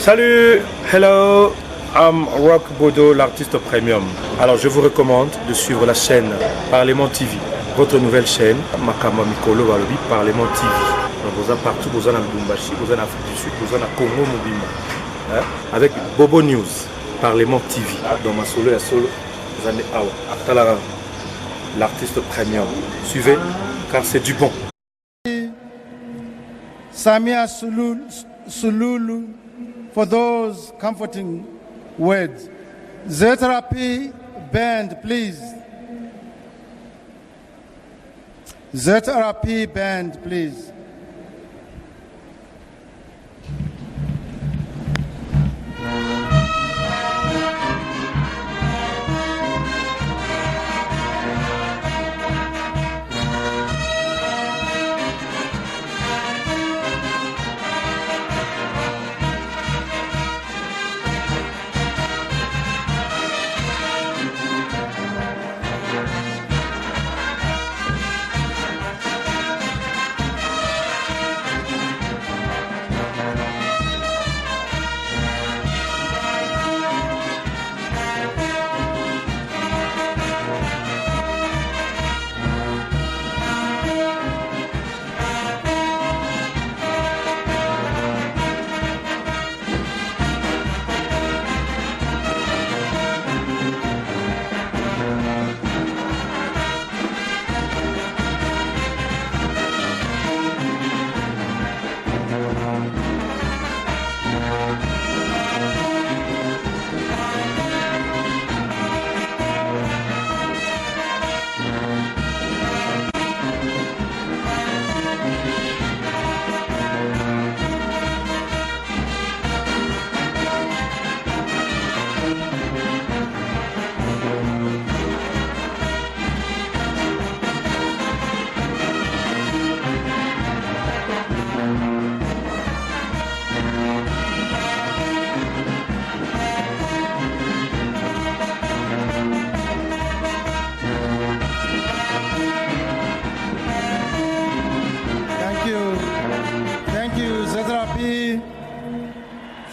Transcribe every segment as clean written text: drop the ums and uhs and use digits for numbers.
Salut, hello, I'm Rock Bodo, l'artiste premium. Alors je vous recommande de suivre la chaîne Parlement TV, votre nouvelle chaîne, Makama Mikolo Balobi, Parlement TV. Donc vous êtes partout, vous êtes en Lubumbashi, vous êtes en Afrique du Sud, vous êtes en Congo, Mobima. Avec Bobo News, Parlement TV. Dans ma solo et solo, vous êtes Awa, l'artiste premium. Suivez, car c'est du bon. Samia Sululu, for those comforting words. ZRP band, please. ZRP band, please.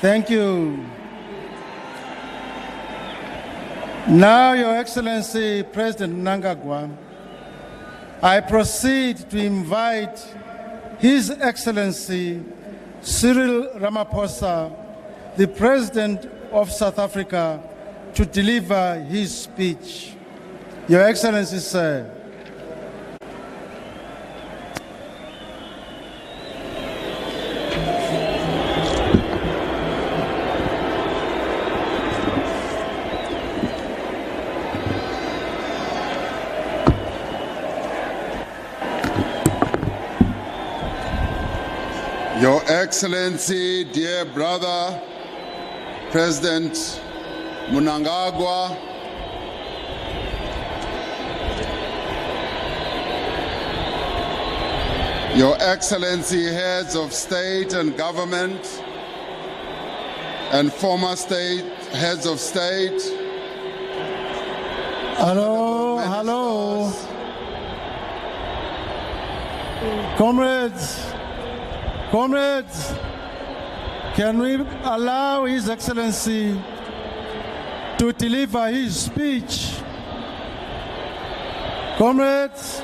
Thank you. Now, Your Excellency President Mnangagwa, I proceed to invite His Excellency Cyril Ramaphosa, the President of South Africa, to deliver his speech. Your Excellency, sir. Your Excellency, dear brother, President Mnangagwa, Your Excellency, heads of state and government, and former heads of state. Hello. Comrades, can we allow His Excellency to deliver his speech? Comrades.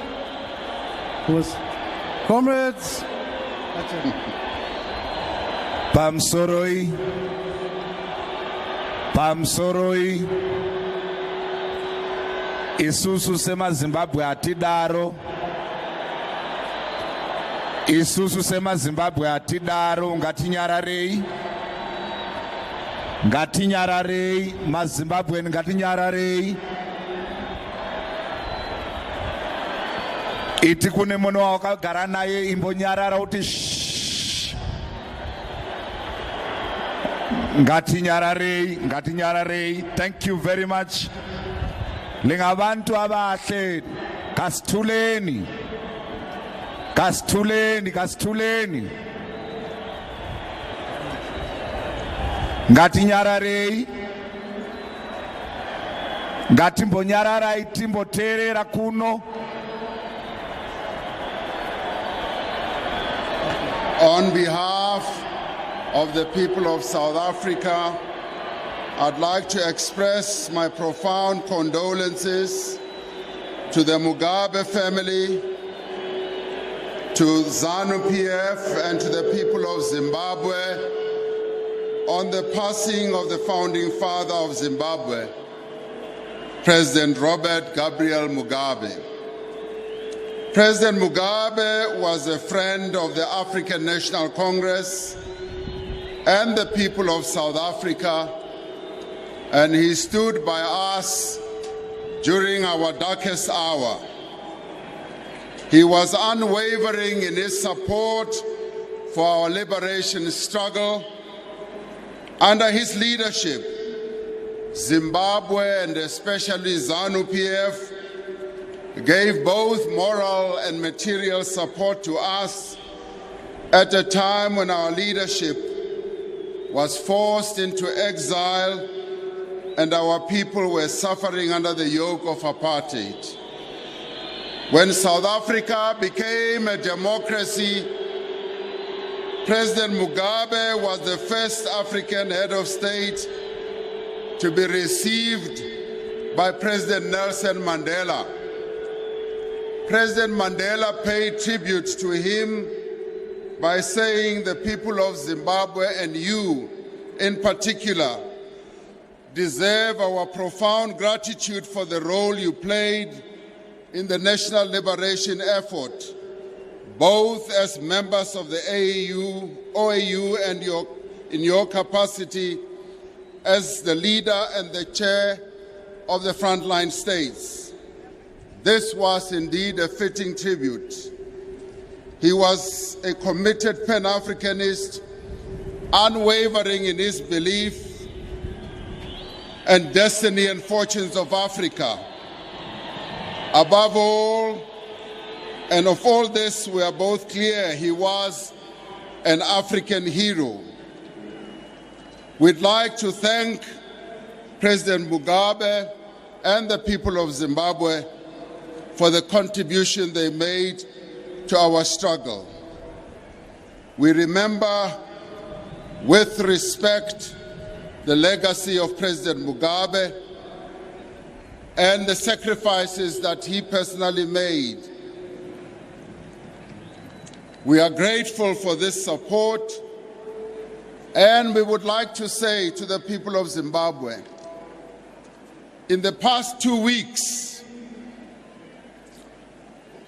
Pamsoroi, isusu sema Zimbabwe atidaro. Isusu sema Zimbabwe atidaro, ngatinyararei, maZimbabwe ngatinyararei. Iti kune munhu wakagara naye imbonyarara uti shh. Ngatinyararei. Thank you very much. Lingabantu abahle, kasithuleni. Ngatinyararei. Ngatimbonyararai timboteerera kuno. On behalf of the people of South Africa, I'd like to express my profound condolences to the Mugabe family, to ZANU-PF, and to the people of Zimbabwe on the passing of the founding father of Zimbabwe, President Robert Gabriel Mugabe. President Mugabe was a friend of the African National Congress and the people of South Africa, and he stood by us during our darkest hour. He was unwavering in his support for our liberation struggle. Under his leadership, Zimbabwe and especially ZANU-PF gave both moral and material support to us at a time when our leadership was forced into exile and our people were suffering under the yoke of apartheid. When South Africa became a democracy, President Mugabe was the first African head of state to be received by President Nelson Mandela. President Mandela paid tribute to him by saying, "The people of Zimbabwe and you in particular deserve our profound gratitude for the role you played in the national liberation effort, both as members of the OAU and in your capacity as the leader and the chair of the frontline states." This was indeed a fitting tribute. He was a committed Pan-Africanist, unwavering in his belief and destiny and fortunes of Africa. Above all, and of all this, we are both clear, he was an African hero. We'd like to thank President Mugabe and the people of Zimbabwe for the contribution they made to our struggle. We remember with respect the legacy of President Mugabe and the sacrifices that he personally made. We are grateful for this support, and we would like to say to the people of Zimbabwe, in the past 2 weeks,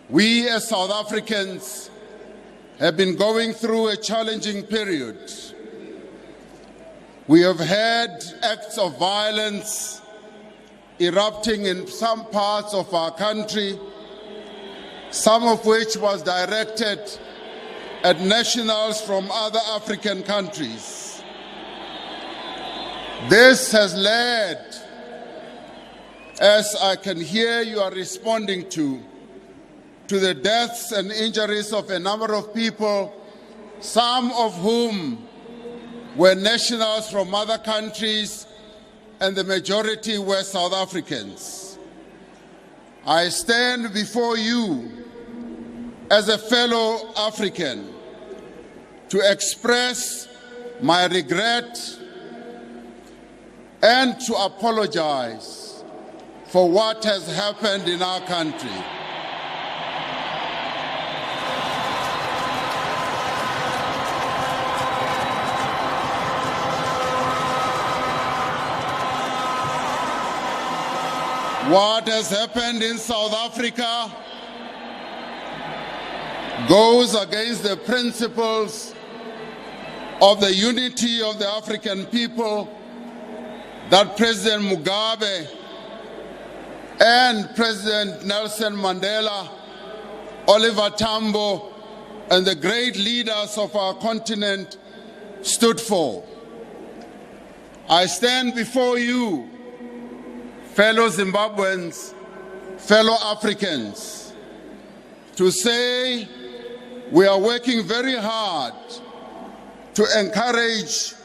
we as South Africans have been going through a challenging period. We have had acts of violence erupting in some parts of our country, some of which was directed at nationals from other African countries. This has led, as I can hear you are responding to the deaths and injuries of a number of people, some of whom were nationals from other countries, and the majority were South Africans. I stand before you as a fellow African to express my regret and to apologize for what has happened in our country. What has happened in South Africa goes against the principles of the unity of the African people that President Mugabe and President Nelson Mandela, Oliver Tambo, and the great leaders of our continent stood for. I stand before you, fellow Zimbabweans, fellow Africans, to say we are working very hard to encourage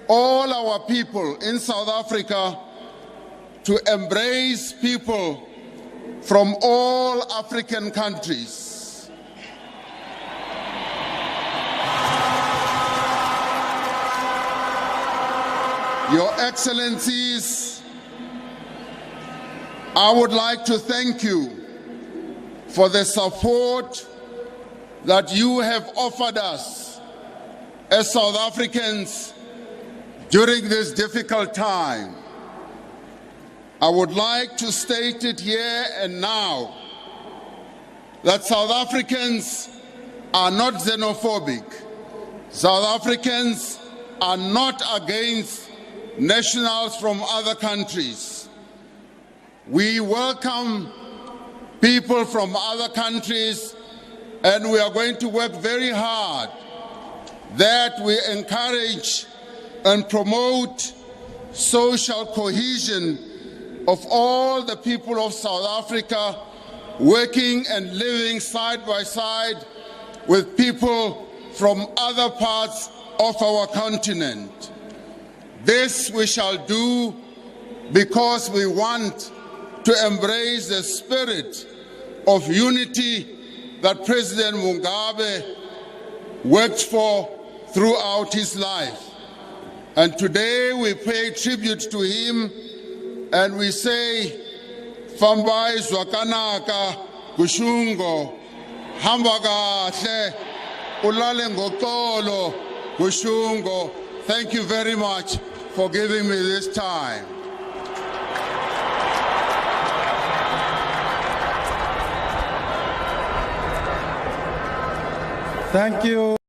all our people in South Africa to embrace people from all African countries. Your Excellencies, I would like to thank you for the support that you have offered us as South Africans during this difficult time. I would like to state it here and now that South Africans are not xenophobic. South Africans are not against nationals from other countries. We welcome people from other countries, and we are going to work very hard that we encourage and promote social cohesion of all the people of South Africa, working and living side by side with people from other parts of our continent. This we shall do because we want to embrace the spirit of unity that President Mugabe worked for throughout his life. And today we pay tribute to him and we say, Fambai Zwakanaka Kushungo, Hambagahle, Ulale Ngokolo Kushungo. Thank you very much for giving me this time. Thank you.